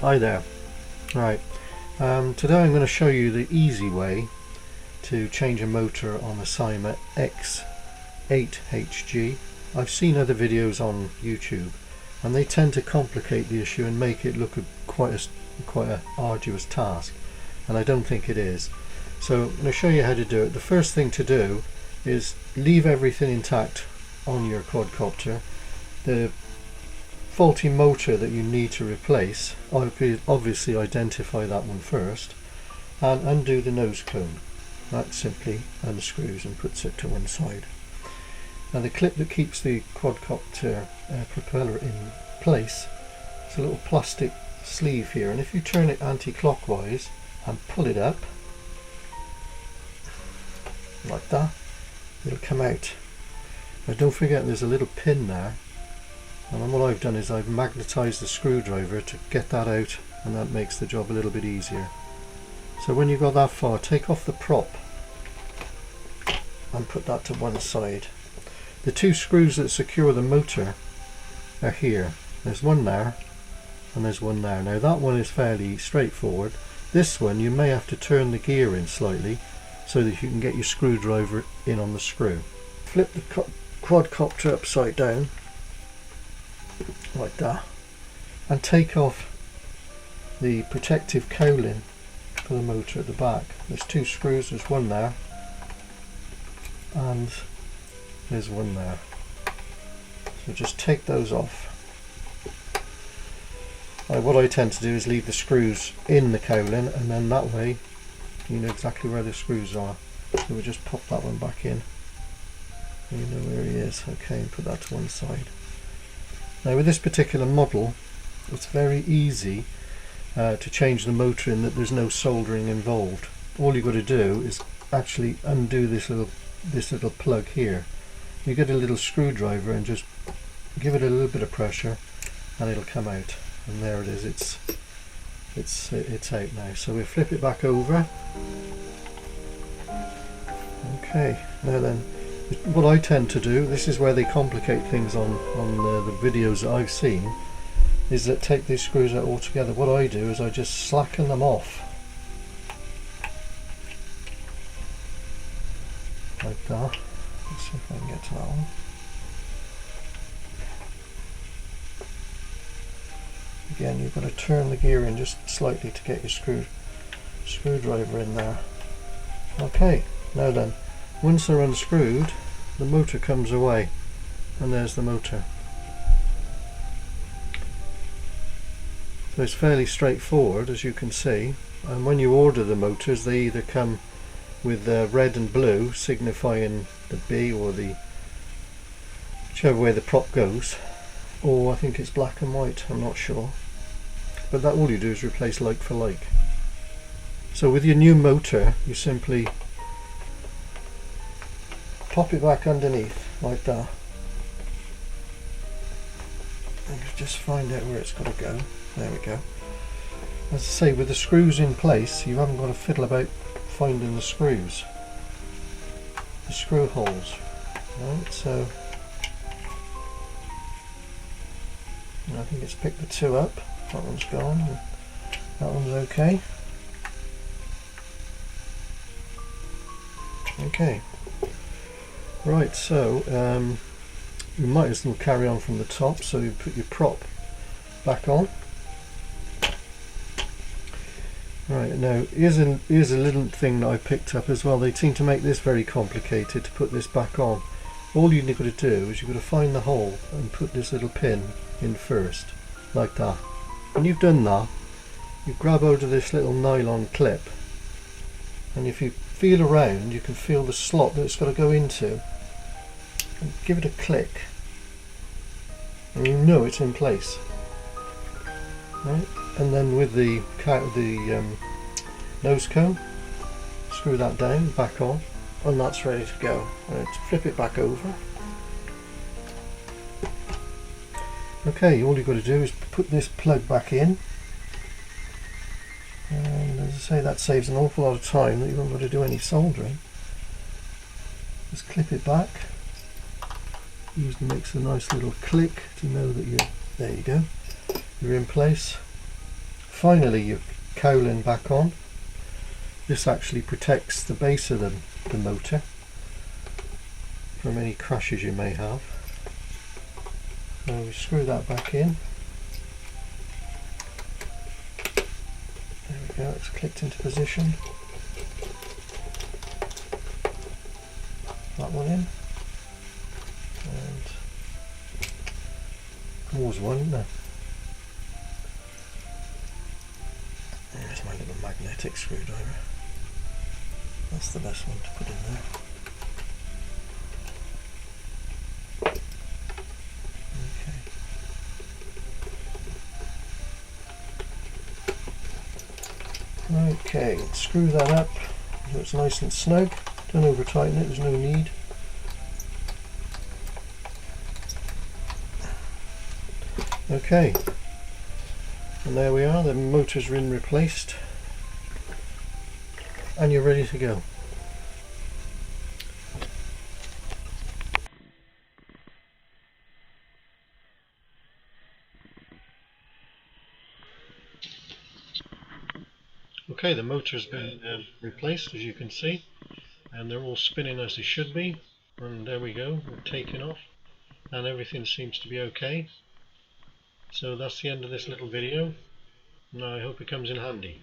Hi there. Right, today I'm going to show you the easy way to change a motor on a SYMA X8HG. I've seen other videos on YouTube and they tend to complicate the issue and make it look quite a arduous task, and I don't think it is. So I'm going to show you how to do it. The first thing to do is leave everything intact on your quadcopter. The faulty motor that you need to replace, obviously identify that one first and undo the nose cone. That simply unscrews and puts it to one side. Now the clip that keeps the quadcopter propeller in place is a little plastic sleeve here, and if you turn it anti-clockwise and pull it up like that, it'll come out. Now don't forget there's a little pin there, and what I've done is I've magnetized the screwdriver to get that out, and that makes the job a little bit easier. So when you've got that far, take off the prop and put that to one side. The two screws that secure the motor are here. There's one there and there's one there. Now that one is fairly straightforward. This one you may have to turn the gear in slightly so that you can get your screwdriver in on the screw. Flip the quadcopter upside down like that and take off the protective cowling for the motor at the back. There's two screws, there's one there and there's one there. So just take those off. What I tend to do is leave the screws in the cowling, and then that way you know exactly where the screws are. So we'll just pop that one back in. You know where he is. Okay, and put that to one side. Now with this particular model, it's very easy to change the motor in that there's no soldering involved. All you've got to do is actually undo this little plug here. You get a little screwdriver and just give it a little bit of pressure and it'll come out, and there it is. It's out now. So we'll flip it back over. Okay, now then, what I tend to do, this is where they complicate things on the videos that I've seen, is that take these screws out altogether. What I do is I just slacken them off like that. Let's see if I can get to that one. Again, you've got to turn the gear in just slightly to get your screwdriver in there. Okay, now then, once they're unscrewed, the motor comes away, and there's the motor. So it's fairly straightforward, as you can see, and when you order the motors they either come with red and blue signifying the B or the whichever way the prop goes, or I think it's black and white, I'm not sure, but that all you do is replace like for like. So with your new motor you simply pop it back underneath like that and just find out where it's got to go. There we go. As I say, with the screws in place you haven't got to fiddle about finding the screws, the screw holes. Right, so I think it's picked the two up. That one's gone, that one's okay. Okay, right, so you might as well carry on from the top. So you put your prop back on. Right, now here's a little thing that I picked up as well. They seem to make this very complicated to put this back on. All you've got to do is you've got to find the hole and put this little pin in first, like that. When you've done that, you grab hold of this little nylon clip, and if you feel around you can feel the slot that it's got to go into, and give it a click and you know it's in place. Right, and then with the nose cone, screw that down, back on, and that's ready to go. Right, flip it back over. Okay, all you've got to do is put this plug back in, and as I say, that saves an awful lot of time that you haven't got to do any soldering. Just clip it back. Usually makes a nice little click to know that there you go, you're in place. finally your cowling back on. This actually protects the base of the motor from any crashes you may have. Now we screw that back in. There we go, it's clicked into position. That one in. And always one, isn't there? There's my little magnetic screwdriver. That's the best one to put in there. Okay, screw that up so it's nice and snug. Don't over tighten it, there's no need. Okay, and there we are, the motor's been replaced and you're ready to go. Okay, the motor's been replaced, as you can see, and they're all spinning as they should be, and there we go, we're taking off and everything seems to be okay. So that's the end of this little video. Now I hope it comes in handy.